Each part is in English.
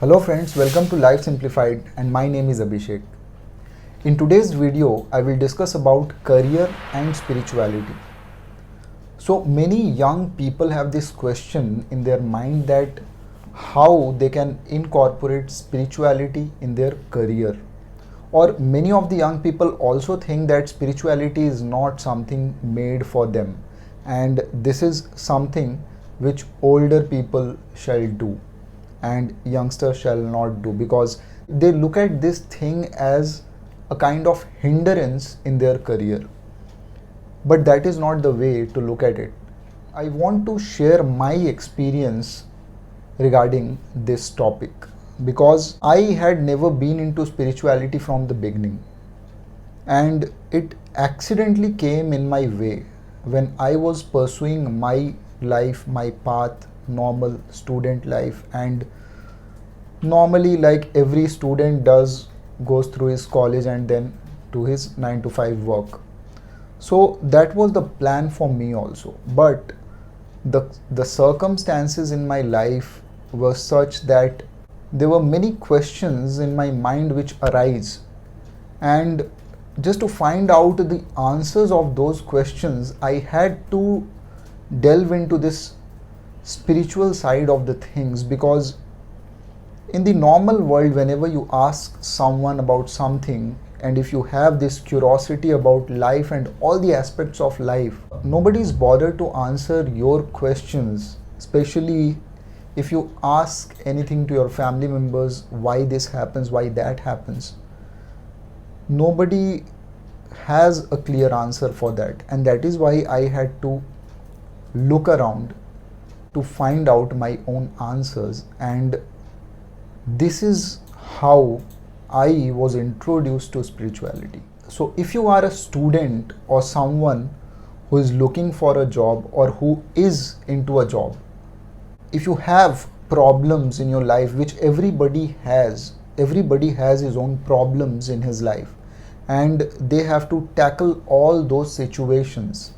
Hello friends, welcome to Life Simplified and my name is Abhishek. In today's video, I will discuss about career and spirituality. So many young people have this question in their mind that how they can incorporate spirituality in their career. Or many of the young people also think that spirituality is not something made for them and this is something which older people shall do and youngsters shall not do, because they look at this thing as a kind of hindrance in their career. But that is not the way to look at it. I want to share my experience regarding this topic because I had never been into spirituality from the beginning, and it accidentally came in my way when I was pursuing my life, my path, normal student life, and normally like every student does, goes through his college and then to his 9 to 5 work. So that was the plan for me also, but the circumstances in my life were such that there were many questions in my mind which arise, and just to find out the answers of those questions I had to delve into this spiritual side of the things. Because in the normal world, whenever you ask someone about something, and if you have this curiosity about life and all the aspects of life, nobody is bothered to answer your questions, especially if you ask anything to your family members, why this happens, why that happens. Nobody has a clear answer for that, and that is why I had to look around to find out my own answers, and this is how I was introduced to spirituality. So if you are a student or someone who is looking for a job or who is into a job, if you have problems in your life, which everybody has his own problems in his life, and they have to tackle all those situations,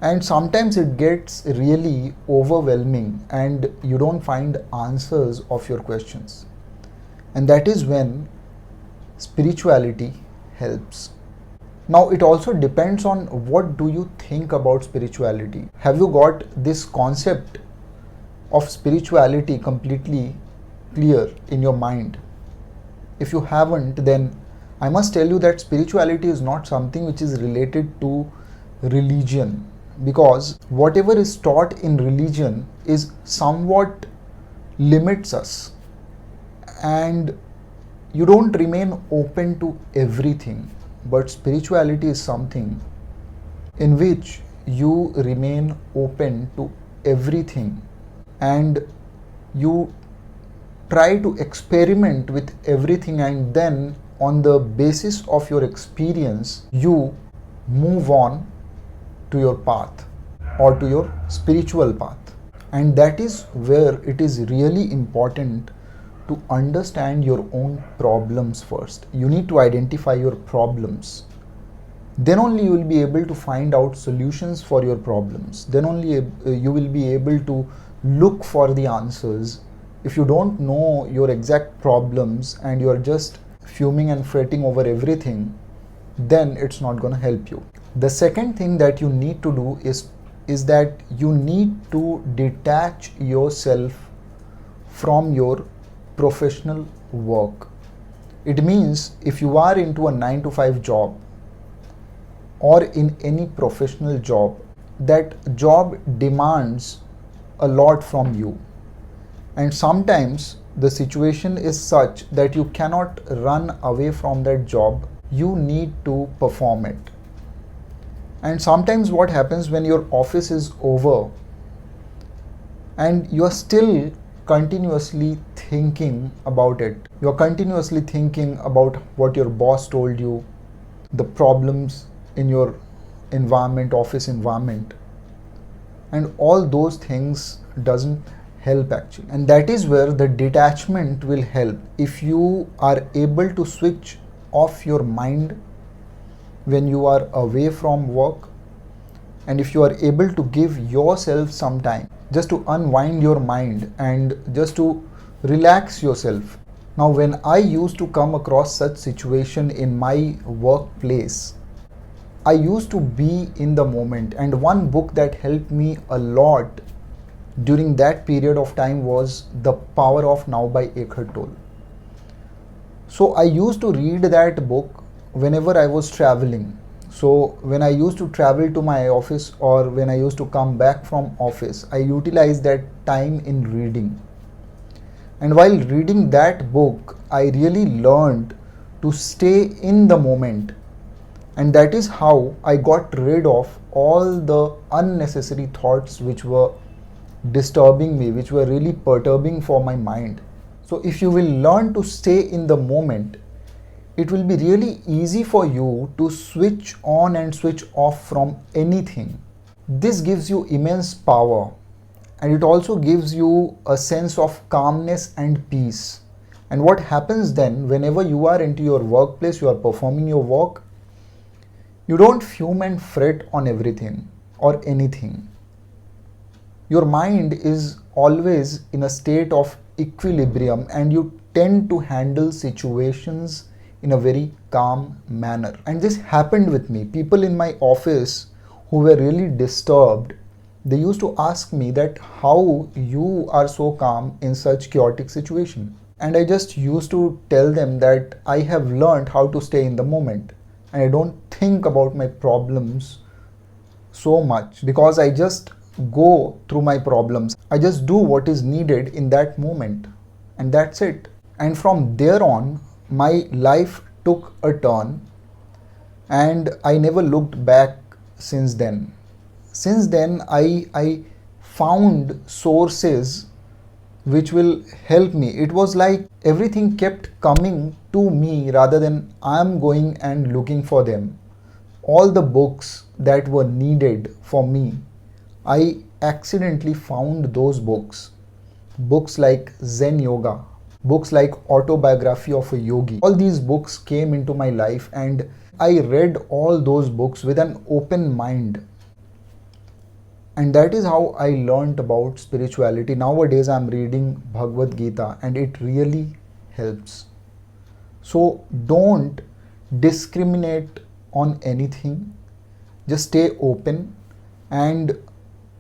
and sometimes it gets really overwhelming and you don't find answers of your questions, and that is when spirituality helps. Now it also depends on what do you think about spirituality. Have you got this concept of spirituality completely clear in your mind? If you haven't, then I must tell you that spirituality is not something which is related to religion, because whatever is taught in religion is somewhat limits us, and you don't remain open to everything. But spirituality is something in which you remain open to everything, and you try to experiment with everything, and then on the basis of your experience you move on to your path or to your spiritual path. And that is where it is really important to understand your own problems first. You need to identify your problems. Then only you will be able to find out solutions for your problems. Then only you will be able to look for the answers. If you don't know your exact problems and you are just fuming and fretting over everything, then it's not going to help you. The second thing that you need to do is that you need to detach yourself from your professional work. It means if you are into a 9 to 5 job or in any professional job, that job demands a lot from you, and sometimes the situation is such that you cannot run away from that job. You need to perform it. And sometimes what happens when your office is over and you are still continuously thinking about it, you are continuously thinking about what your boss told you, the problems in your environment, office environment, and all those things doesn't help actually. And that is where the detachment will help. If you are able to switch off your mind when you are away from work, and if you are able to give yourself some time just to unwind your mind and just to Relax yourself. Now, when I used to come across such situation in my workplace, I used to be in the moment, and one book that helped me a lot during that period of time was The Power of Now by Eckhart Tolle. So I used to read that book whenever I was traveling. So when I used to travel to my office or when I used to come back from office, I utilized that time in reading. And while reading that book, I really learned to stay in the moment. And that is how I got rid of all the unnecessary thoughts which were disturbing me, which were really perturbing for my mind. So if you will learn to stay in the moment, it will be really easy for you to switch on and switch off from anything. This gives you immense power, and it also gives you a sense of calmness and peace. And what happens then, whenever you are into your workplace, you are performing your work, you don't fume and fret on everything or anything. Your mind is always in a state of equilibrium, and you tend to handle situations in a very calm manner. And this happened with me. People in my office who were really disturbed, they used to ask me that how you are so calm in such chaotic situation. And I just used to tell them that I have learned how to stay in the moment, and I don't think about my problems so much because I just go through my problems. I just do what is needed in that moment, and that's it. And from there on, my life took a turn, and I never looked back since then. Since then, I found sources which will help me. It was like everything kept coming to me rather than I'm going and looking for them. All the books that were needed for me, I accidentally found those books. Books like Zen Yoga, books like Autobiography of a Yogi. All these books came into my life, and I read all those books with an open mind. And that is how I learned about spirituality. Nowadays I'm reading Bhagavad Gita, and it really helps. So don't discriminate on anything. Just stay open and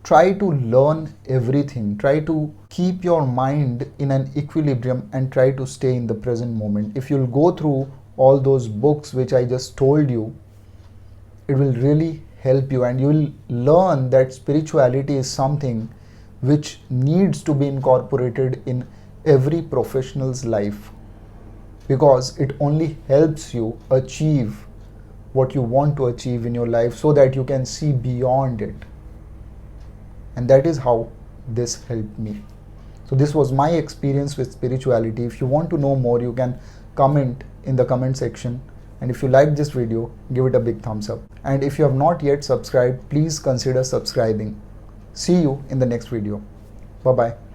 try to learn everything. Try to keep your mind in an equilibrium and try to stay in the present moment. If you'll go through all those books which I just told you, it will really help you, and you will learn that spirituality is something which needs to be incorporated in every professional's life, because it only helps you achieve what you want to achieve in your life so that you can see beyond it. And that is how this helped me. So this was my experience with spirituality. If you want to know more, you can comment in the comment section. And if you like this video, give it a big thumbs up. And if you have not yet subscribed, please consider subscribing. See you in the next video. Bye-bye.